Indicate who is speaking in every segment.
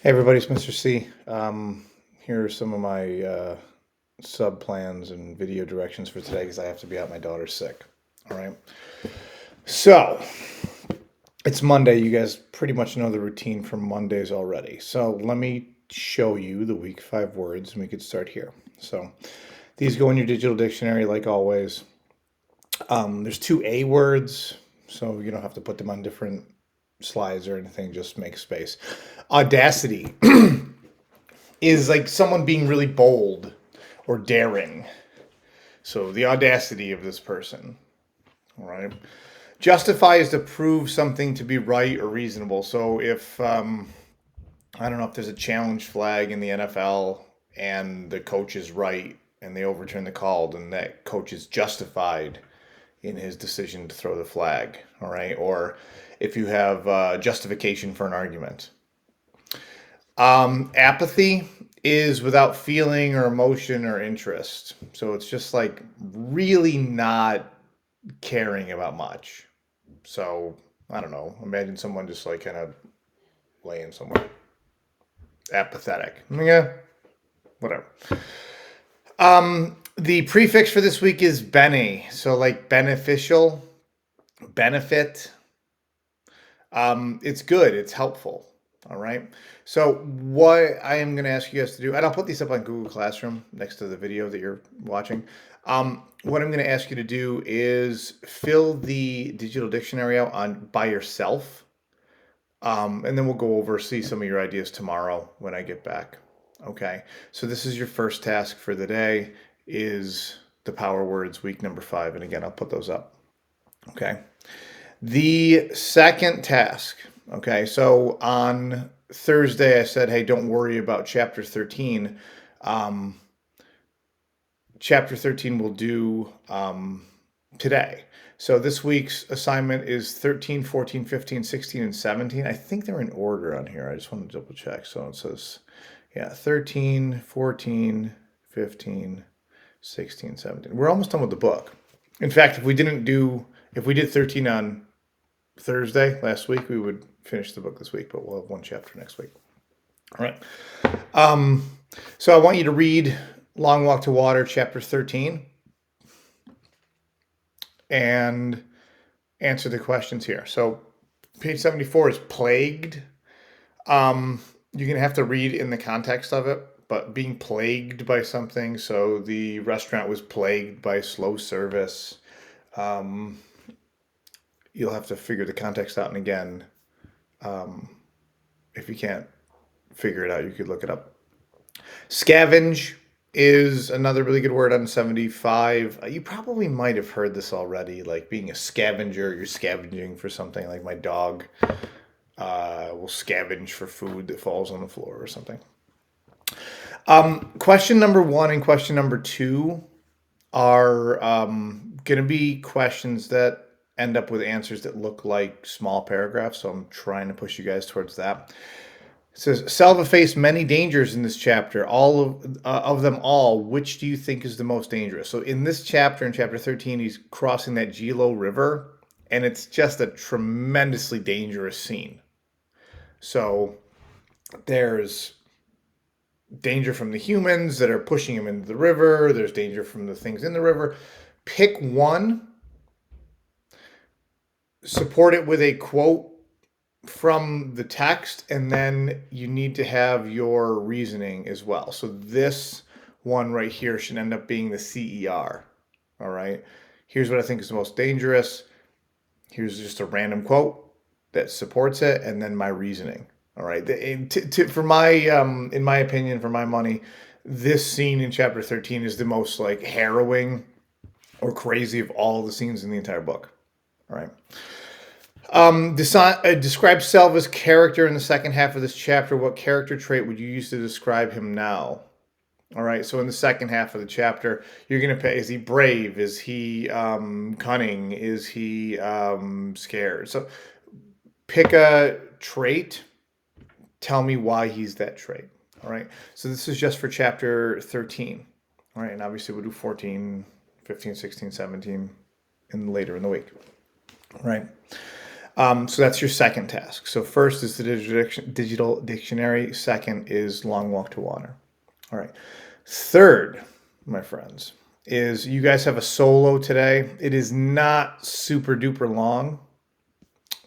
Speaker 1: Hey everybody, it's Mr. C. Here are some of my sub plans and video directions for today because I have to be out. My daughter's sick. All right. So it's Monday. You guys pretty much know the routine for Mondays already. So let me show you the week 5 words and we could start here. So these go in your digital dictionary like always. There's 2 A words, so you don't have to put them on different slides or anything. Just make space. Audacity is like someone being really bold or daring. So the audacity of this person. All right. Justify is to prove something to be right or reasonable. So if I don't know if there's a challenge flag in the NFL and the coach is right and they overturn the call, then that coach is justified in his decision to throw the flag. All right. Or if you have justification for an argument. Apathy is without feeling or emotion or interest. So it's just like really not caring about much. So I don't know. Imagine someone just like kind of laying somewhere. Apathetic. Yeah, whatever. The prefix for this week is bene. So like beneficial, benefit. It's good. It's helpful. All right. So what I am going to ask you guys to do, and I'll put these up on Google Classroom next to the video that you're watching. What I'm going to ask you to do is fill the digital dictionary out by yourself. And then we'll go over, see some of your ideas tomorrow when I get back. Okay. So this is your first task for the day is the power words week number 5. And again, I'll put those up. Okay. The second task, okay, so on Thursday I said, hey, don't worry about chapter 13. Chapter 13 we'll do today. So this week's assignment is 13, 14, 15, 16, and 17. I think they're in order on here. I just want to double check. So it says, yeah, 13, 14, 15, 16, 17. We're almost done with the book. In fact, if we did 13 on Thursday last week, we would finish the book this week, but we'll have one chapter next week. All right. So I want you to read Long Walk to Water, chapter 13, and answer the questions here. So page 74 is plagued. You're going to have to read in the context of it, but being plagued by something. So the restaurant was plagued by slow service. You'll have to figure the context out. And again, if you can't figure it out, you could look it up. Scavenge is another really good word on 75. You probably might have heard this already, like being a scavenger. You're scavenging for something, like my dog will scavenge for food that falls on the floor or something. Question number 1 and question number 2 are going to be questions that end up with answers that look like small paragraphs. So I'm trying to push you guys towards that. It says, Selva faced many dangers in this chapter. All of them all, which do you think is the most dangerous? So in this chapter, in chapter 13, he's crossing that Gilo River, and it's just a tremendously dangerous scene. So there's danger from the humans that are pushing him into the river. There's danger from the things in the river. Pick one. Support it with a quote from the text, and then you need to have your reasoning as well. So this one right here should end up being the CER. All right. Here's what I think is the most dangerous. Here's just a random quote that supports it, and then my reasoning. All right. For my, in my opinion, for my money, this scene in chapter 13 is the most like harrowing or crazy of all the scenes in the entire book. All right. Describe Selva's character in the second half of this chapter. What character trait would you use to describe him now? All right. So in the second half of the chapter, you're going to pick, is he brave? Is he cunning? Is he scared? So pick a trait. Tell me why he's that trait. All right. So this is just for chapter 13. All right. And obviously we'll do 14, 15, 16, 17 and later in the week. All right. So that's your second task. So first is the digital dictionary. Second is Long Walk to Water. All right. Third, my friends, is you guys have a solo today. It is not super duper long.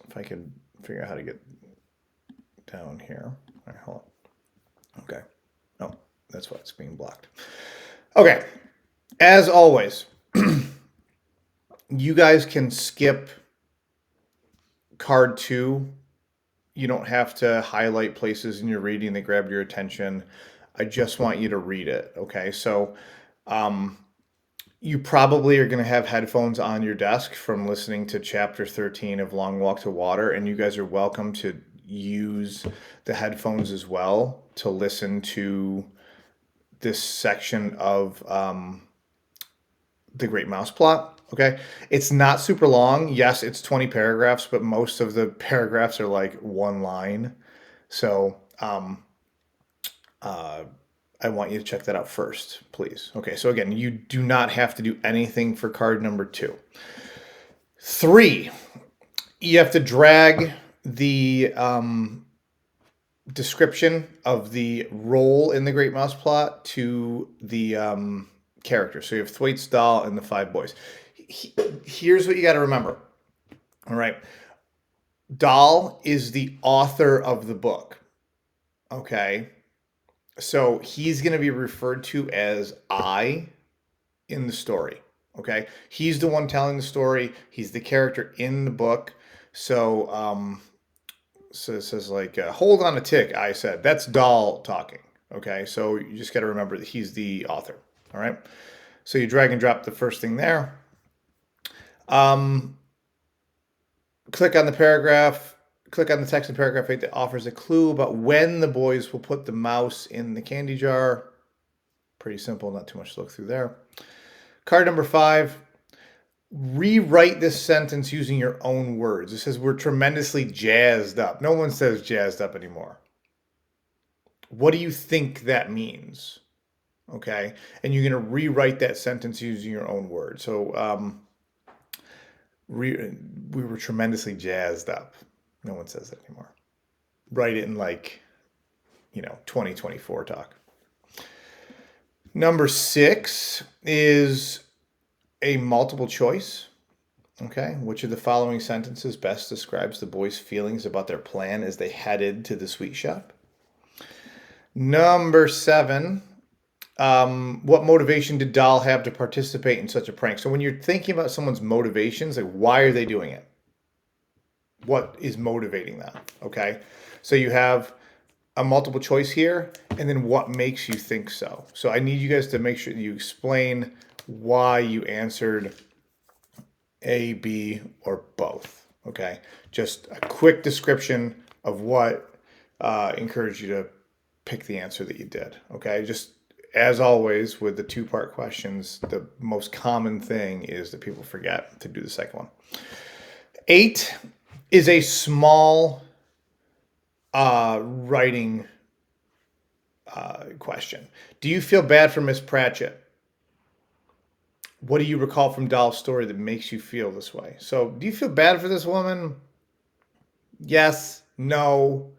Speaker 1: If I could figure out how to get down here. All right, hold on. Okay. Oh, that's why it's being blocked. Okay. As always, you guys can skip card 2. You don't have to highlight places in your reading that grabbed your attention. I just want you to read it. Okay. So, you probably are going to have headphones on your desk from listening to chapter 13 of Long Walk to Water, and you guys are welcome to use the headphones as well to listen to this section of the Great Mouse Plot. Okay. It's not super long. Yes, it's 20 paragraphs, but most of the paragraphs are like one line. So, I want you to check that out first, please. Okay, so again, you do not have to do anything for card number 2. 3, you have to drag the description of the role in the Great Mouse Plot to the character. So you have Thwaites, Dahl, and the 5 boys. Here's what you got to remember. All right. Dahl is the author of the book. Okay. So he's going to be referred to as I in the story. Okay. He's the one telling the story. He's the character in the book. So, so it says like, hold on a tick, I said. That's Dahl talking. Okay. So you just got to remember that he's the author. All right. So you drag and drop the first thing there. Click on the paragraph. Click on the text in paragraph 8 that offers a clue about when the boys will put the mouse in the candy jar. Pretty simple, not too much to look through there. Card number 5, rewrite this sentence using your own words. It says, we're tremendously jazzed up. No one says jazzed up anymore. What do you think that means? Okay, and you're going to rewrite that sentence using your own words. So, we were tremendously jazzed up. No one says that anymore. Write it in 2024 talk. Number 6 is a multiple choice. Okay. Which of the following sentences best describes the boys' feelings about their plan as they headed to the sweet shop? Number 7, what motivation did Dahl have to participate in such a prank? So when you're thinking about someone's motivations, like why are they doing it? What is motivating them? Okay. So you have a multiple choice here, and then what makes you think so. So I need you guys to make sure you explain why you answered A, B, or both. Okay. Just a quick description of what encouraged you to pick the answer that you did. Okay. Just as always with the 2-part questions, the most common thing is that people forget to do the second one. 8 is a small writing question. Do you feel bad for Miss Pratchett? What do you recall from Dahl's story that makes you feel this way? So do you feel bad for this woman? Yes, no,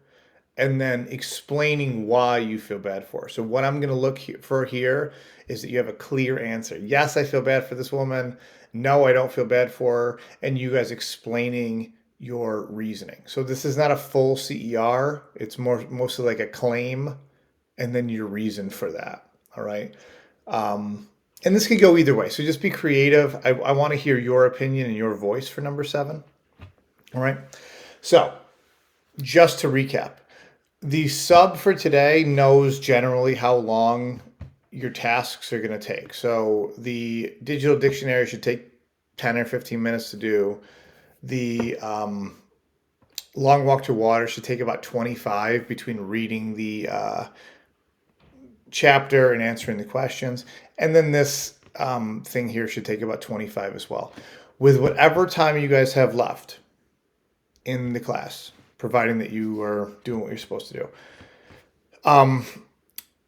Speaker 1: and then explaining why you feel bad for her. So what I'm going to look for here is that you have a clear answer. Yes, I feel bad for this woman. No, I don't feel bad for her. And you guys explaining your reasoning. So this is not a full CER. It's mostly like a claim and then your reason for that. All right. And this could go either way. So just be creative. I want to hear your opinion and your voice for number 7. All right. So just to recap, the sub for today knows generally how long your tasks are going to take. So the digital dictionary should take 10 or 15 minutes to do. The Long Walk to Water should take about 25 between reading the chapter and answering the questions. And then this thing here should take about 25 as well. With whatever time you guys have left in the class, providing that you are doing what you're supposed to do.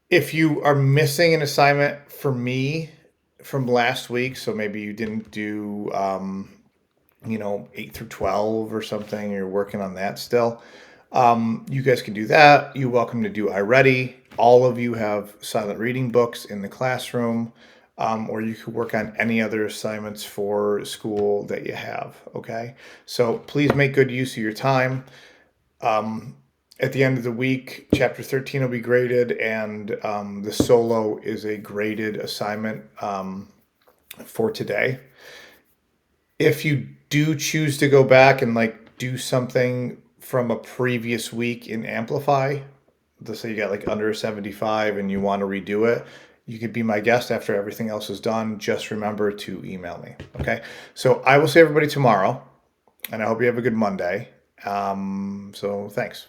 Speaker 1: If you are missing an assignment for me from last week, so maybe you didn't do 8 through 12 or something, you're working on that still, you guys can do that. You're welcome to do iReady. All of you have silent reading books in the classroom, or you could work on any other assignments for school that you have. Okay, so please make good use of your time. At the end of the week, chapter 13 will be graded, and the solo is a graded assignment for today. If you do choose to go back and do something from a previous week in Amplify, let's say you got under a 75 and you want to redo it, you could be my guest after everything else is done. Just remember to email me. Okay. So I will see everybody tomorrow, and I hope you have a good Monday. So thanks.